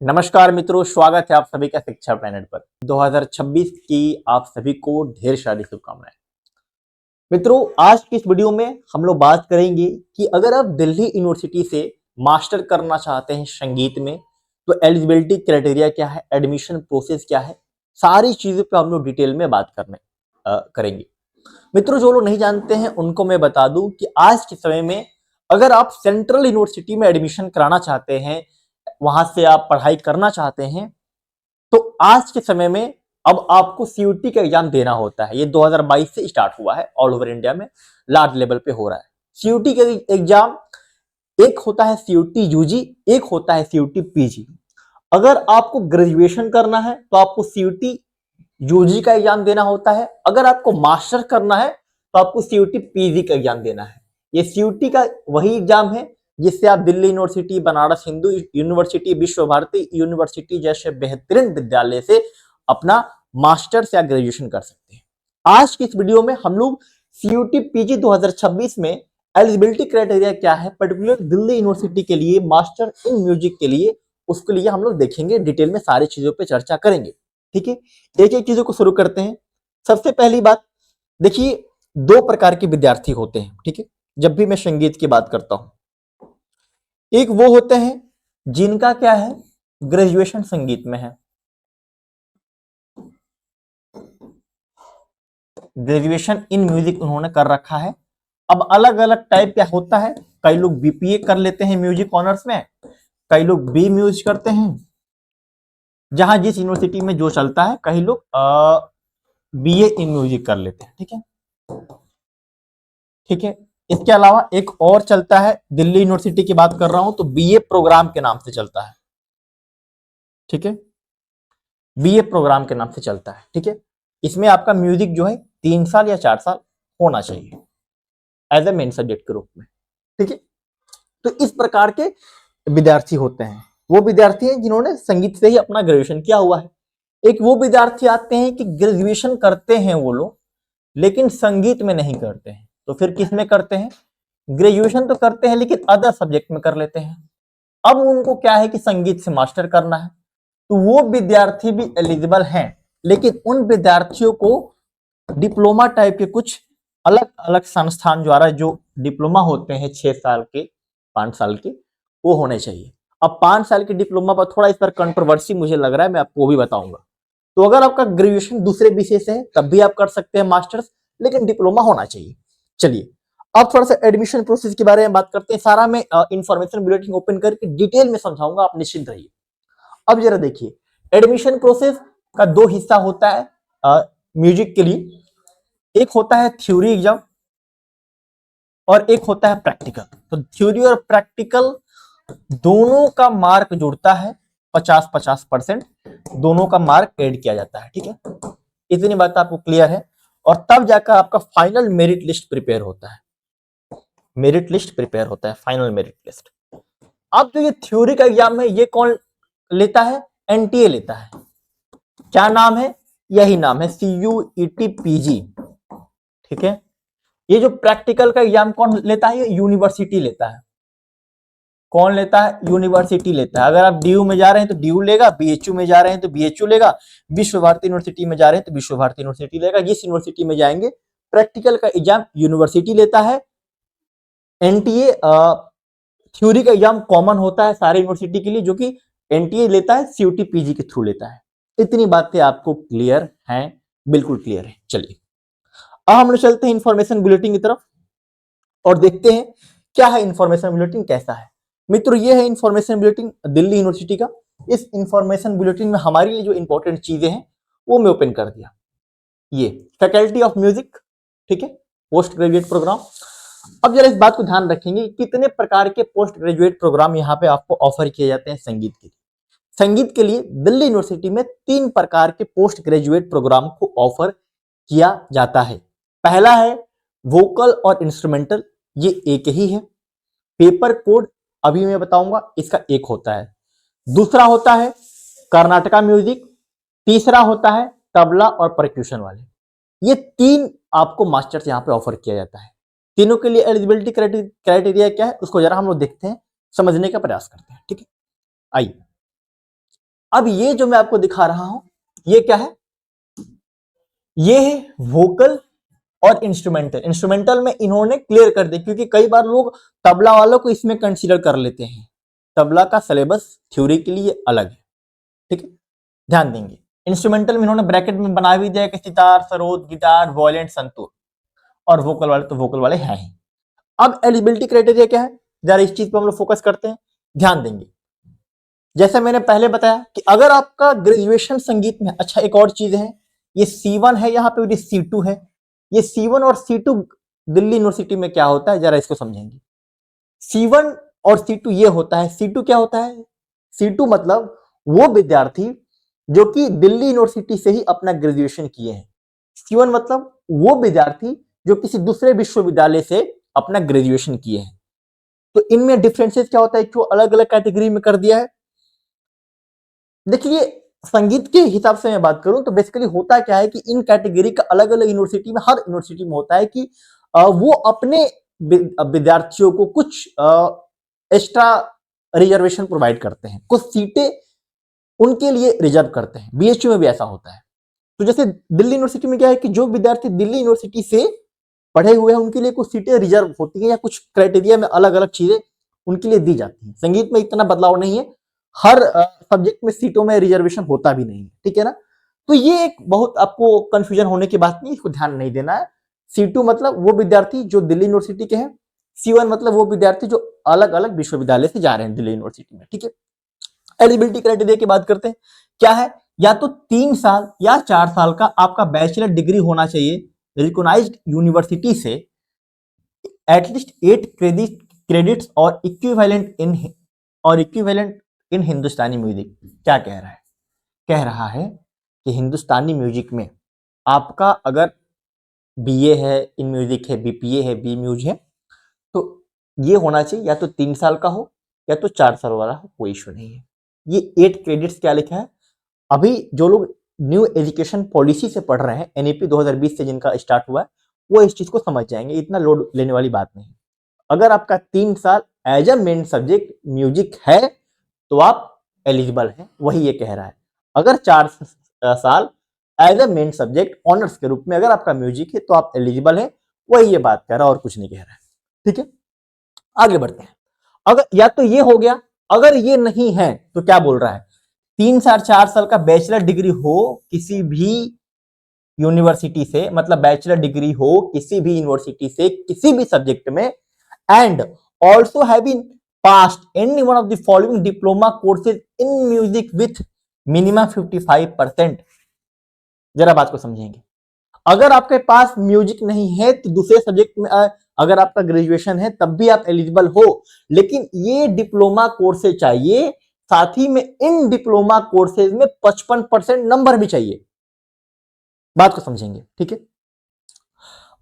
नमस्कार मित्रों, स्वागत है आप सभी का शिक्षा प्लैनेट पर। 2026 की आप सभी को ढेर सारी शुभकामनाएं। मित्रों, आज की इस वीडियो में हम लोग बात करेंगे कि अगर आप दिल्ली यूनिवर्सिटी से मास्टर करना चाहते हैं संगीत में, तो एलिजिबिलिटी क्राइटेरिया क्या है, एडमिशन प्रोसेस क्या है, सारी चीजों पे हम लोग डिटेल में बात करेंगे। मित्रों, जो लोग नहीं जानते हैं उनको मैं बता दूं कि आज के समय में अगर आप सेंट्रल यूनिवर्सिटी में एडमिशन कराना चाहते हैं, वहां से आप पढ़ाई करना चाहते हैं, तो आज के समय में अब आपको सीयूटी का एग्जाम देना होता है। ये 2022 से स्टार्ट हुआ है, ऑल ओवर इंडिया में लार्ज लेवल पे हो रहा है। सीयूटी का एग्जाम एक होता है सीयूटी यूजी, एक होता है सीयूटी पीजी। अगर आपको ग्रेजुएशन करना है तो आपको सीयूटी यूजी का एग्जाम देना होता है। अगर आपको मास्टर करना है तो आपको सीयूटी पीजी का एग्जाम देना है। ये सीयूटी का वही एग्जाम है जिससे आप दिल्ली यूनिवर्सिटी, बनारस हिंदू यूनिवर्सिटी, विश्व भारती यूनिवर्सिटी जैसे बेहतरीन विद्यालय से अपना मास्टर्स या ग्रेजुएशन कर सकते हैं। आज की इस वीडियो में हम लोग सीयूटी पीजी 2026 में एलिजिबिलिटी क्राइटेरिया क्या है, पर्टिकुलर दिल्ली यूनिवर्सिटी के लिए मास्टर इन म्यूजिक के लिए, उसके लिए हम लोग देखेंगे, डिटेल में सारी चीजों पे चर्चा करेंगे। ठीक है, एक एक चीजों को शुरू करते हैं। सबसे पहली बात देखिए, दो प्रकार के विद्यार्थी होते हैं। ठीक है, जब भी मैं संगीत की बात करता हूं, एक वो होते हैं जिनका क्या है, ग्रेजुएशन संगीत में है, ग्रेजुएशन इन म्यूजिक उन्होंने कर रखा है। अब अलग अलग टाइप क्या होता है, कई लोग बीपीए कर लेते हैं म्यूजिक ऑनर्स में, कई लोग बी म्यूजिक करते हैं, जहां जिस यूनिवर्सिटी में जो चलता है। कई लोग बीए इन म्यूजिक कर लेते हैं। ठीक है, ठीक है। इसके अलावा एक और चलता है, दिल्ली यूनिवर्सिटी की बात कर रहा हूं तो बीए प्रोग्राम के नाम से चलता है। ठीक है, बीए प्रोग्राम के नाम से चलता है। ठीक है, इसमें आपका म्यूजिक जो है 3 साल या 4 साल होना चाहिए एज ए मेन सब्जेक्ट के रूप में। ठीक है, तो इस प्रकार के विद्यार्थी होते हैं। वो विद्यार्थी हैं जिन्होंने संगीत से ही अपना ग्रेजुएशन किया हुआ है। एक वो विद्यार्थी आते हैं कि ग्रेजुएशन करते हैं वो लोग, लेकिन संगीत में नहीं करते हैं। तो फिर किस में करते हैं, ग्रेजुएशन तो करते हैं लेकिन अदर सब्जेक्ट में कर लेते हैं। अब उनको क्या है कि संगीत से मास्टर करना है, तो वो विद्यार्थी भी एलिजिबल हैं, लेकिन उन विद्यार्थियों को डिप्लोमा टाइप के कुछ अलग अलग संस्थान द्वारा जो डिप्लोमा होते हैं 6 साल के, 5 साल के, वो होने चाहिए। अब 5 साल के डिप्लोमा पर थोड़ा इस पर कंट्रोवर्सी मुझे लग रहा है, मैं आपको वो भी बताऊंगा। तो अगर आपका ग्रेजुएशन दूसरे विषय से है तब भी आप कर सकते हैं मास्टर्स, लेकिन डिप्लोमा होना चाहिए। चलिए, अब थोड़ा सा एडमिशन प्रोसेस के बारे में बात करते हैं। सारा मैं इंफॉर्मेशन बुलेटिन ओपन करके डिटेल में समझाऊंगा, आप निश्चिंत रहिए। अब जरा देखिए, एडमिशन प्रोसेस का 2 हिस्सा होता है म्यूजिक के लिए। एक होता है थ्योरी एग्जाम और एक होता है प्रैक्टिकल। तो थ्योरी और प्रैक्टिकल दोनों का मार्क जुड़ता है, 50-50% दोनों का मार्क ऐड किया जाता है। ठीक है, इतनी बात आपको क्लियर है। और तब जाकर आपका फाइनल मेरिट लिस्ट प्रिपेयर होता है, मेरिट लिस्ट प्रिपेयर होता है, फाइनल मेरिट लिस्ट। अब जो ये थ्योरी का एग्जाम है, ये कौन लेता है, एनटीए लेता है। क्या नाम है, यही नाम है, सीयूईटी पीजी। ठीक है, ये जो प्रैक्टिकल का एग्जाम कौन लेता है, ये यूनिवर्सिटी लेता है। कौन लेता है, यूनिवर्सिटी लेता है। अगर आप डीयू में जा रहे हैं तो डीयू लेगा, बीएचयू में जा रहे हैं तो बीएचयू लेगा, विश्व भारती यूनिवर्सिटी में जा रहे हैं तो विश्व भारती यूनिवर्सिटी लेगा। जिस यूनिवर्सिटी में जाएंगे, प्रैक्टिकल का एग्जाम यूनिवर्सिटी लेता है। एनटीए थ्योरी का एग्जाम कॉमन होता है सारे यूनिवर्सिटी के लिए, जो कि एनटीए लेता है, सीयूटी पीजी के थ्रू लेता है। इतनी बातें आपको क्लियर हैं, बिल्कुल क्लियर है। चलिए, अब हम लोग चलते हैं इंफॉर्मेशन बुलेटिन की तरफ और देखते हैं क्या है इंफॉर्मेशन बुलेटिन, कैसा है। मित्रों, ये है इंफॉर्मेशन बुलेटिन दिल्ली यूनिवर्सिटी का। इस इंफॉर्मेशन बुलेटिन में हमारे लिए जो इंपॉर्टेंट चीजें हैं वो मैं ओपन कर दिया। ये फैकल्टी ऑफ म्यूजिक, ठीक है, पोस्ट ग्रेजुएट प्रोग्राम। अब जरा इस बात को ध्यान रखेंगे, कितने प्रकार के पोस्ट ग्रेजुएट प्रोग्राम यहाँ पे आपको ऑफर किए जाते हैं संगीत के लिए। संगीत के लिए दिल्ली यूनिवर्सिटी में 3 प्रकार के पोस्ट ग्रेजुएट प्रोग्राम को ऑफर किया जाता है। पहला है वोकल और इंस्ट्रूमेंटल, ये एक ही है। पेपर कोड अभी मैं बताऊंगा, इसका एक होता है। दूसरा होता है कर्नाटका म्यूजिक, तीसरा होता है तबला और परक्यूशन वाले। ये 3 आपको मास्टर्स यहाँ पे ऑफर किया जाता है। तीनों के लिए एलिजिबिलिटी क्राइटेरिया क्या है, उसको जरा हम लोग देखते हैं, समझने का प्रयास करते हैं। ठीक है, आइए अब ये जो मैं आपको दिखा रहा हूं ये क्या है, ये है वोकल और इंस्ट्रूमेंटल। इंस्ट्रूमेंटल में इन्होंने क्लियर कर दिया, क्योंकि कई बार लोग तबला वालों को इसमें कंसीडर कर लेते हैं। तबला का सिलेबस थ्योरी के लिए अलग है, ठीक है, ध्यान देंगे। इंस्ट्रूमेंटल में इन्होंने ब्रैकेट में बना भी दिया कि सितार, सरोद, गिटार, वॉयलेंट, संतूर, और वोकल वाले तो वोकल वाले हैं ही। अब एलिजिबिलिटी क्राइटेरिया क्या है, जरा इस चीज पर हम लोग फोकस करते हैं, ध्यान देंगे। जैसे मैंने पहले बताया कि अगर आपका ग्रेजुएशन संगीत में, अच्छा एक और चीज है, ये C1 है यहाँ पे, ये C2 है। ये C1 और C2 दिल्ली यूनिवर्सिटी में क्या होता है, जरा इसको समझेंगे। C1 और C2 ये होता है, C2 क्या होता है, C2 मतलब वो विद्यार्थी जो कि दिल्ली यूनिवर्सिटी से ही अपना ग्रेजुएशन किए हैं। C1 मतलब वो विद्यार्थी जो किसी दूसरे विश्वविद्यालय से अपना ग्रेजुएशन किए हैं। तो इनमें डिफरेंसेस क्या होता है, क्यों अलग अलग कैटेगरी में कर दिया है। देखिए संगीत के हिसाब से मैं बात करूं तो बेसिकली होता क्या है कि इन कैटेगरी का अलग अलग यूनिवर्सिटी में, हर यूनिवर्सिटी में होता है कि वो अपने विद्यार्थियों को कुछ एक्स्ट्रा रिजर्वेशन प्रोवाइड करते हैं, कुछ सीटें उनके लिए रिजर्व करते हैं। बीएचयू में भी ऐसा होता है। तो जैसे दिल्ली यूनिवर्सिटी में क्या है कि जो विद्यार्थी दिल्ली यूनिवर्सिटी से पढ़े हुए हैं उनके लिए कुछ सीटें रिजर्व होती हैं, या कुछ क्राइटेरिया में अलग अलग चीजें उनके लिए दी जाती हैं। संगीत में इतना बदलाव नहीं है, हर सब्जेक्ट में सीटों में रिजर्वेशन होता भी नहीं है, ठीक है ना। तो ये एक बहुत आपको कंफ्यूजन होने की बात नहीं, इसको ध्यान नहीं देना है। C2 मतलब वो विद्यार्थी जो दिल्ली यूनिवर्सिटी के हैं, C1 मतलब वो विद्यार्थी जो अलग अलग विश्वविद्यालय से जा रहे हैं दिल्ली यूनिवर्सिटी में, ठीक है। एलिजिबिलिटी क्राइटेरिया की बात करते हैं, क्या है, या तो 3 साल या 4 साल का आपका बैचलर डिग्री होना चाहिए रिकॉग्नाइज्ड यूनिवर्सिटी से, एटलीस्ट 8 क्रेडिट्स और इक्विवेलेंट इन हिंदुस्तानी म्यूजिक। क्या कह रहा है, कह रहा है कि हिंदुस्तानी म्यूजिक में आपका अगर बीए है, इन म्यूजिक है, बीपीए है, बी म्यूज है, तो ये होना चाहिए, या तो 3 साल का हो या तो 4 साल वाला हो, कोई इशू नहीं है। ये 8 क्रेडिट्स क्या लिखा है, अभी जो लोग न्यू एजुकेशन पॉलिसी से पढ़ रहे हैं, एनईपी 2020 से जिनका स्टार्ट हुआ है, वो इस चीज को समझ जाएंगे, इतना लोड लेने वाली बात नहीं। अगर आपका 3 साल as a main subject music है तो आप एलिजिबल हैं, वही ये कह रहा है। अगर 4 साल as a main subject honours के रूप में अगर आपका म्यूजिक है तो आप एलिजिबल हैं, वही ये बात कह रहा है और कुछ नहीं कह रहा है, ठीक है। आगे बढ़ते हैं। अगर या तो ये हो गया, अगर ये नहीं है तो क्या बोल रहा है, 3 साल 4 साल का बैचलर डिग्री हो किसी भी यूनिवर्सिटी से, मतलब बैचलर डिग्री हो किसी भी यूनिवर्सिटी से किसी भी सब्जेक्ट में, and also have been passed any one of the following diploma courses in music with minimum 55%। जरा बात को समझेंगे। अगर आपके पास म्यूजिक नहीं है तो दूसरे सब्जेक्ट में अगर आपका ग्रेजुएशन है तब भी आप एलिजिबल हो, लेकिन ये डिप्लोमा कोर्सेज चाहिए, साथ ही में इन डिप्लोमा कोर्सेज में 55% नंबर भी चाहिए। बात को समझेंगे, ठीक है।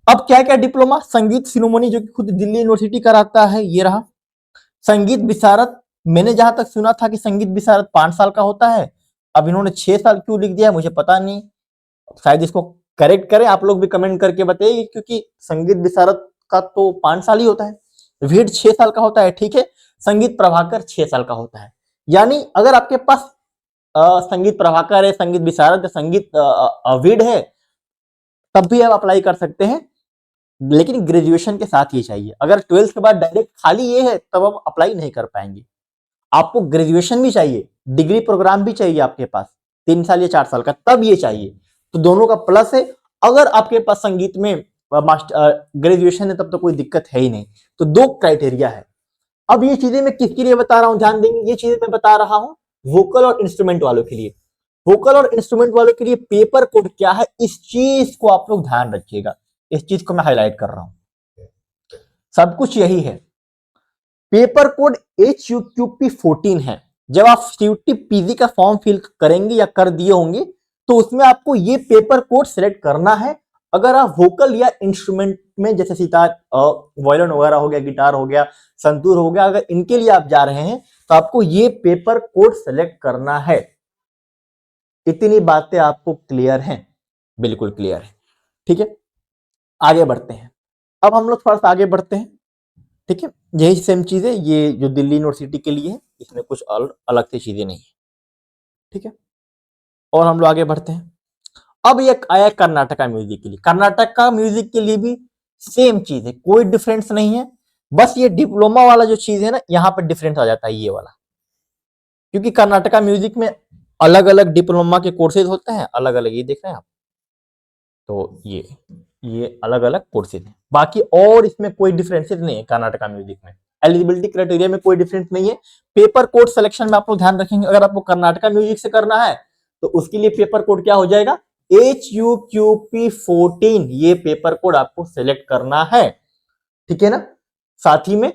अब क्या क्या डिप्लोमा, संगीत शिरोमणि जो कि खुद दिल्ली यूनिवर्सिटी कराता है, ये रहा। संगीत विशारद, मैंने जहां तक सुना था कि संगीत विशारद 5 साल का होता है, अब इन्होंने 6 साल क्यों लिख दिया मुझे पता नहीं, शायद इसको करेक्ट करें, आप लोग भी कमेंट करके बताइए, क्योंकि संगीत विशारद का तो 5 साल ही होता है, वेट 6 साल का होता है, ठीक है। संगीत प्रभाकर 6 साल का होता है, यानी अगर आपके पास संगीत प्रभाकर है, संगीत विशारद है, संगीत वीड है, तब भी आप अप्लाई कर सकते हैं, लेकिन ग्रेजुएशन के साथ ये चाहिए। अगर 12th के बाद डायरेक्ट खाली ये है तब आप अप्लाई नहीं कर पाएंगे, आपको ग्रेजुएशन भी चाहिए, डिग्री प्रोग्राम भी चाहिए आपके पास 3 साल या 4 साल का, तब ये चाहिए। तो दोनों का प्लस है। अगर आपके पास संगीत में मास्टर ग्रेजुएशन है तब तो कोई दिक्कत है ही नहीं। तो 2 क्राइटेरिया है। अब ये चीजें मैं किसके लिए बता रहा हूं, ध्यान देंगे, ये चीजें मैं बता रहा हूं वोकल और इंस्ट्रूमेंट वालों के लिए। वोकल और इंस्ट्रूमेंट वालों के लिए पेपर कोड क्या है, इस चीज को आप लोग ध्यान रखिएगा, इस चीज को मैं हाईलाइट कर रहा हूं, सब कुछ यही है। पेपर कोड HUQP14 है। जब आप CUT PG का फॉर्म फिल करेंगे या कर दिए होंगे तो उसमें आपको ये पेपर कोड सिलेक्ट करना है। अगर आप वोकल या इंस्ट्रूमेंट में, जैसे सितार, वायलिन वगैरह हो गया, गिटार हो गया, संतूर हो गया, अगर इनके लिए आप जा रहे हैं तो आपको ये पेपर कोड सिलेक्ट करना है। इतनी बातें आपको क्लियर हैं, बिल्कुल क्लियर है, ठीक है। आगे बढ़ते हैं। अब हम लोग थोड़ा सा आगे बढ़ते हैं, ठीक है। यही सेम चीज है, ये जो दिल्ली यूनिवर्सिटी के लिए है, इसमें कुछ अलग से चीजें नहीं है, ठीक है, और हम लोग आगे बढ़ते हैं। अब ये आया कर्नाटका म्यूजिक के लिए। कर्नाटका म्यूजिक के लिए भी सेम चीज है, कोई डिफरेंस नहीं है, बस ये डिप्लोमा वाला जो चीज है ना, यहां पर डिफरेंस आ जाता है ये वाला, क्योंकि कर्नाटका म्यूजिक में अलग अलग डिप्लोमा के कोर्सेज होते हैं, अलग अलग, ये देख रहे हैं आप, तो ये अलग अलग कोर्सेज हैं, बाकी और इसमें कोई डिफरेंसेस नहीं है कर्नाटका म्यूजिक में। एलिजिबिलिटी क्राइटेरिया में कोई डिफरेंस नहीं है। पेपर कोड सिलेक्शन में आप लोग ध्यान रखेंगे, अगर आपको कर्नाटका म्यूजिक से करना है तो उसके लिए पेपर कोड क्या हो जाएगा, HUQP14, ये पेपर कोड आपको सिलेक्ट करना है, ठीक है ना। साथ ही में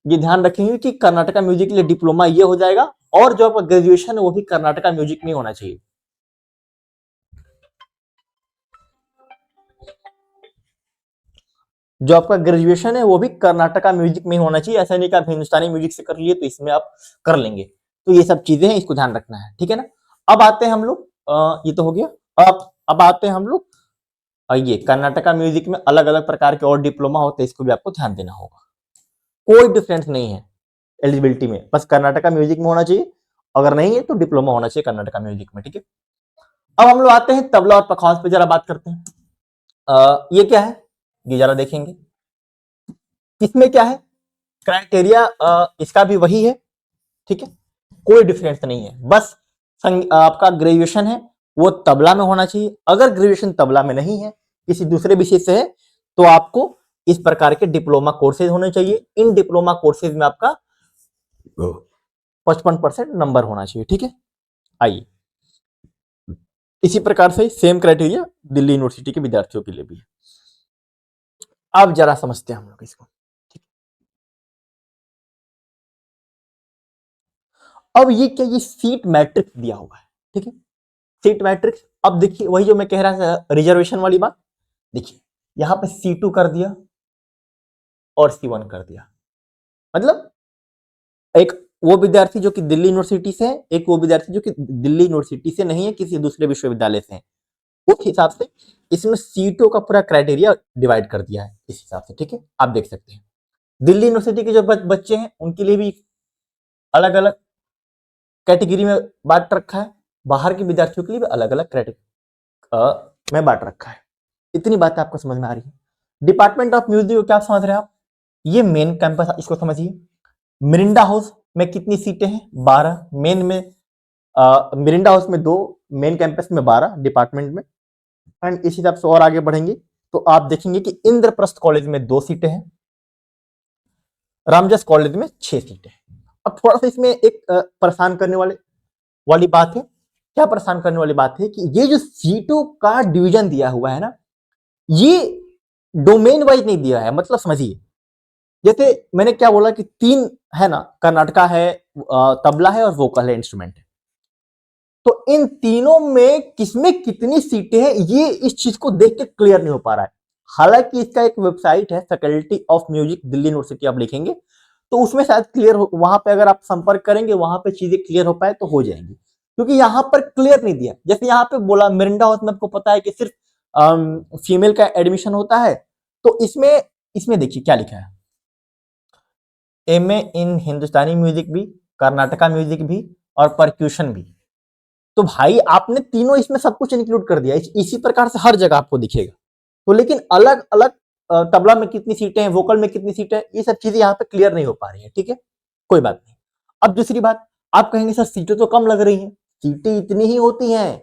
ये ध्यान रखेंगे कि कर्नाटका म्यूजिक के लिए डिप्लोमा ये हो जाएगा, और जो आपका ग्रेजुएशन है वो भी कर्नाटका म्यूजिक में होना चाहिए। जो आपका ग्रेजुएशन है वो भी कर्नाटका म्यूजिक में होना चाहिए, ऐसा नहीं कि आप हिंदुस्तानी म्यूजिक से कर लिए तो इसमें आप कर लेंगे। तो ये सब चीजें हैं, इसको ध्यान रखना है, ठीक है ना। अब आते हैं हम लोग, ये तो हो गया। अब आते हैं हम लोग, ये कर्नाटका म्यूजिक में अलग अलग प्रकार के और डिप्लोमा होते हैं, इसको भी आपको ध्यान देना होगा। कोई डिफरेंस नहीं है एलिजिबिलिटी में, बस कर्नाटका म्यूजिक में होना चाहिए, अगर नहीं है तो डिप्लोमा होना चाहिए कर्नाटका म्यूजिक में, ठीक है। अब हम लोग आते हैं तबला और पखावज पे, जरा बात करते हैं। ये क्या है, ये जरा देखेंगे, इसमें क्या है क्राइटेरिया, इसका भी वही है, ठीक है, कोई डिफरेंस नहीं है, बस आपका ग्रेजुएशन है वो तबला में होना चाहिए। अगर ग्रेजुएशन तबला में नहीं है, किसी दूसरे विषय से है, तो आपको इस प्रकार के डिप्लोमा कोर्सेज होने चाहिए। इन डिप्लोमा कोर्सेज में आपका 55% नंबर होना चाहिए, ठीक है। आइए, इसी प्रकार से सेम क्राइटेरिया दिल्ली यूनिवर्सिटी के विद्यार्थियों के लिए भी है। अब जरा समझते हैं हम लोग इसको, ठीक है। अब ये क्या, ये सीट मैट्रिक्स दिया हुआ है, ठीक है, सीट मैट्रिक्स। अब देखिए वही जो मैं कह रहा था रिजर्वेशन वाली बात, देखिए यहां पे C2 कर दिया और C1 कर दिया, मतलब एक वो विद्यार्थी जो कि दिल्ली यूनिवर्सिटी से है, एक वो विद्यार्थी जो कि दिल्ली यूनिवर्सिटी से नहीं है, किसी दूसरे विश्वविद्यालय से है, उस हिसाब से इसमें सीटों का पूरा क्राइटेरिया डिवाइड कर दिया है इस हिसाब से, ठीक है। आप देख सकते हैं दिल्ली यूनिवर्सिटी के जो बच्चे हैं उनके लिए भी अलग अलग कैटेगरी में बांट रखा है, बाहर के विद्यार्थियों के लिए भी अलग अलग कैटेगरी में बांट रखा है। इतनी बातें आपको समझ में आ रही है। डिपार्टमेंट ऑफ म्यूजिक को क्या समझ रहे हैं आप, ये मेन कैंपस, इसको समझिए। मिरिंडा हाउस में कितनी सीटें हैं, 12 मेन में, मिरिंडा हाउस में 2, मेन कैंपस में 12 डिपार्टमेंट में। एंड इस हिसाब से और आगे बढ़ेंगे तो आप देखेंगे कि इंद्रप्रस्थ कॉलेज में 2 सीटें हैं, रामजस कॉलेज में 6 सीटें हैं। अब थोड़ा सा इसमें एक परेशान करने वाली बात है, क्या परेशान करने वाली बात है कि ये जो सीटों का डिवीजन दिया हुआ है ना, ये डोमेन वाइज नहीं दिया है, मतलब समझिए जैसे मैंने क्या बोला कि 3 है ना, कर्नाटका है, तबला है और वोकल है, इंस्ट्रूमेंट है, तो इन तीनों में किसमें कितनी सीटें हैं ये इस चीज को देख के क्लियर नहीं हो पा रहा है। हालांकि इसका एक वेबसाइट है faculty of music Delhi university, आप लिखेंगे तो उसमें शायद क्लियर हो, वहां पे अगर आप संपर्क करेंगे वहां पे चीजें क्लियर हो पाए तो हो जाएंगी, क्योंकि यहां पर क्लियर नहीं दिया। जैसे यहाँ पे बोला मिरिंडा हाउस में आपको पता है कि सिर्फ फीमेल का एडमिशन होता है, तो इसमें इसमें देखिए क्या लिखा है, MA इन हिंदुस्तानी म्यूजिक भी, कर्नाटका म्यूजिक भी और परक्यूशन भी। तो भाई आपने तीनों इसमें सब कुछ इंक्लूड कर दिया, इसी प्रकार से हर जगह आपको दिखेगा। तो लेकिन अलग अलग तबला में कितनी सीटें हैं, वोकल में कितनी सीटें हैं, ये सब चीजें यहाँ पे क्लियर नहीं हो पा रही है, ठीक है, कोई बात नहीं। अब दूसरी बात, आप कहेंगे सर सीटें तो कम लग रही हैं, सीटें इतनी ही होती हैं,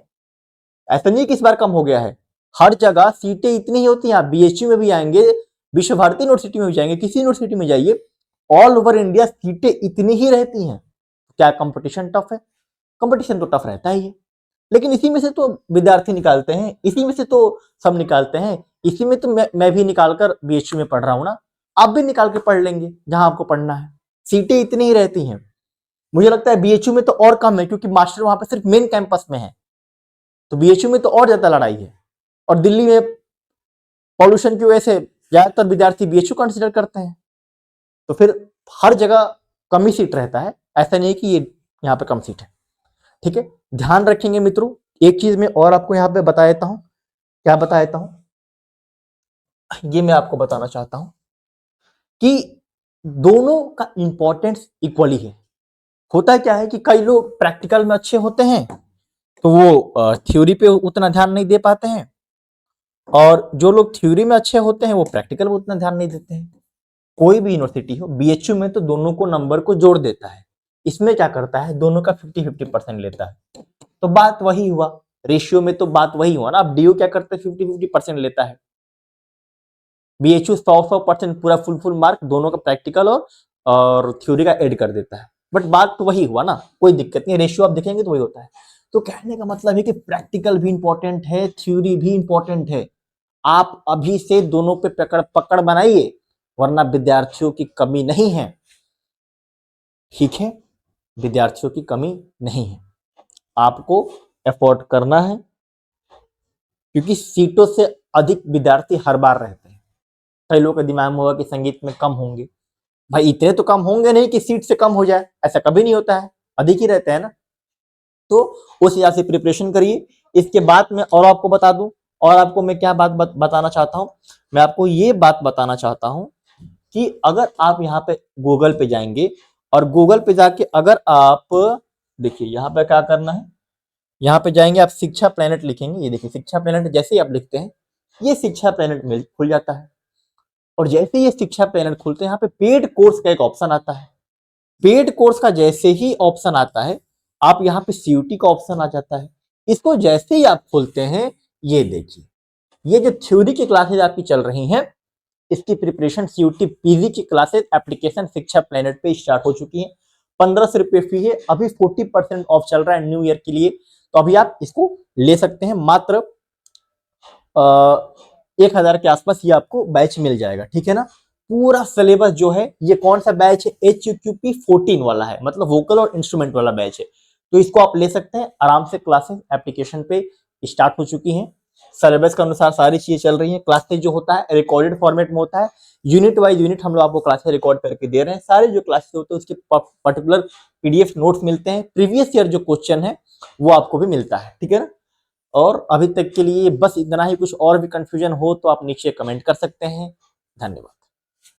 ऐसा नहीं कि इस बार कम हो गया है, हर जगह सीटें इतनी ही होती हैं। आप BHU में भी आएंगे, विश्व भारती यूनिवर्सिटी में भी जाएंगे, किसी यूनिवर्सिटी में जाइए, ऑल ओवर इंडिया सीटें इतनी ही रहती हैं। क्या कंपटीशन टफ है? कंपटीशन तो टफ रहता ही है, लेकिन इसी में से तो विद्यार्थी निकालते हैं, इसी में से तो सब निकालते हैं, इसी में तो मैं भी निकालकर BHU में पढ़ रहा हूं ना, आप भी निकाल के पढ़ लेंगे जहां आपको पढ़ना है। सीटें इतनी ही रहती हैं, मुझे लगता है BHU में तो और कम है, क्योंकि मास्टर वहां पर सिर्फ मेन कैंपस में है, तो BHU में तो और ज्यादा लड़ाई है। और दिल्ली में पॉल्यूशन की वजह से ज्यादातर विद्यार्थी BHU कंसिडर करते हैं, तो फिर हर जगह कम ही सीट रहता है, ऐसा नहीं कि ये यहाँ पे कम सीट है, ठीक है। ध्यान रखेंगे मित्रों, एक चीज मैं और आपको यहाँ पे बता देता हूं, क्या बता देता हूं, ये मैं आपको बताना चाहता हूं कि दोनों का इंपॉर्टेंस इक्वली है, होता क्या है कि कई लोग प्रैक्टिकल में अच्छे होते हैं तो वो थ्योरी पे उतना ध्यान नहीं दे पाते हैं, और जो लोग थ्योरी में अच्छे होते हैं वो प्रैक्टिकल में उतना ध्यान नहीं देते हैं। कोई भी यूनिवर्सिटी हो, बीएचयू में तो दोनों को नंबर को जोड़ देता है, इसमें क्या करता है, दोनों का 50-50% लेता है। तो बात वही हुआ, रेशियो में तो बात वही हुआ ना। अब डीयू क्या करता है, 50-50% लेता है। बीएचयू 100% पूरा फुल मार्क दोनों का प्रैक्टिकल और थ्योरी का ऐड कर देता है। बट बात तो वही हुआ ना, कोई दिक्कत नहीं, रेशियो आप देखेंगे तो वही होता है। तो कहने का मतलब है कि प्रैक्टिकल भी इंपॉर्टेंट है, थ्योरी भी इंपॉर्टेंट है। आप अभी से दोनों पे पकड़ बनाइए, वरना विद्यार्थियों की कमी नहीं है। ठीक है, विद्यार्थियों की कमी नहीं है, आपको एफोर्ड करना है, क्योंकि सीटों से अधिक विद्यार्थी हर बार रहते हैं। कई लोगों के दिमाग में होगा कि संगीत में कम होंगे, भाई इतने तो कम होंगे नहीं कि सीट से कम हो जाए, ऐसा कभी नहीं होता है, अधिक ही रहते हैं ना। तो उस हिसाब से प्रिपरेशन करिए। इसके बाद में और आपको बता दूं, और आपको मैं क्या बात बताना चाहता हूं, मैं आपको ये बात बताना चाहता हूं कि अगर आप यहाँ पे गूगल पे जाएंगे और गूगल पे जाके अगर आप देखिए यहाँ पे क्या करना है, यहाँ पे जाएंगे आप शिक्षा प्लेनेट लिखेंगे, ये देखिए शिक्षा प्लेनेट जैसे ही आप लिखते हैं ये शिक्षा प्लेनेट में खुल जाता है। और जैसे ही ये शिक्षा प्लेनेट खुलते हैं यहाँ पे पेड कोर्स का एक ऑप्शन आता है। पेड कोर्स का जैसे ही ऑप्शन आता है, आप यहाँ पे सीयूटी का ऑप्शन आ जाता है। इसको जैसे ही आप खोलते हैं, ये देखिए ये जो थ्योरी की क्लासेज आपकी चल रही हैं, इसकी प्रिपरेशन सीयूटी पीजी की क्लासेस एप्लीकेशन शिक्षा प्लेनेट पे स्टार्ट हो चुकी है। 1500 रुपये फी है, अभी 40% ऑफ चल रहा है न्यू ईयर के लिए, तो अभी आप इसको ले सकते हैं। मात्र 1000 के आसपास ये आपको बैच मिल जाएगा, ठीक है ना। पूरा सिलेबस जो है, ये कौन सा बैच है, HQP 14 वाला है, मतलब वोकल और इंस्ट्रूमेंट वाला बैच है। तो इसको आप ले सकते हैं आराम से, क्लासेस एप्लीकेशन पे स्टार्ट हो चुकी हैं, सिलेबस के अनुसार सारी चीजें चल रही हैं। क्लासेस जो होता है रिकॉर्डेड फॉर्मेट में होता है, यूनिट वाइज यूनिट हम लोग आपको क्लासेस रिकॉर्ड करके दे रहे हैं। सारे जो क्लासेस होते हैं उसके पर्टिकुलर पीडीएफ नोट्स मिलते हैं, प्रीवियस ईयर जो क्वेश्चन है वो आपको भी मिलता है, ठीक है ना। और अभी तक के लिए बस इतना ही, कुछ और भी कंफ्यूजन हो तो आप नीचे कमेंट कर सकते हैं। धन्यवाद।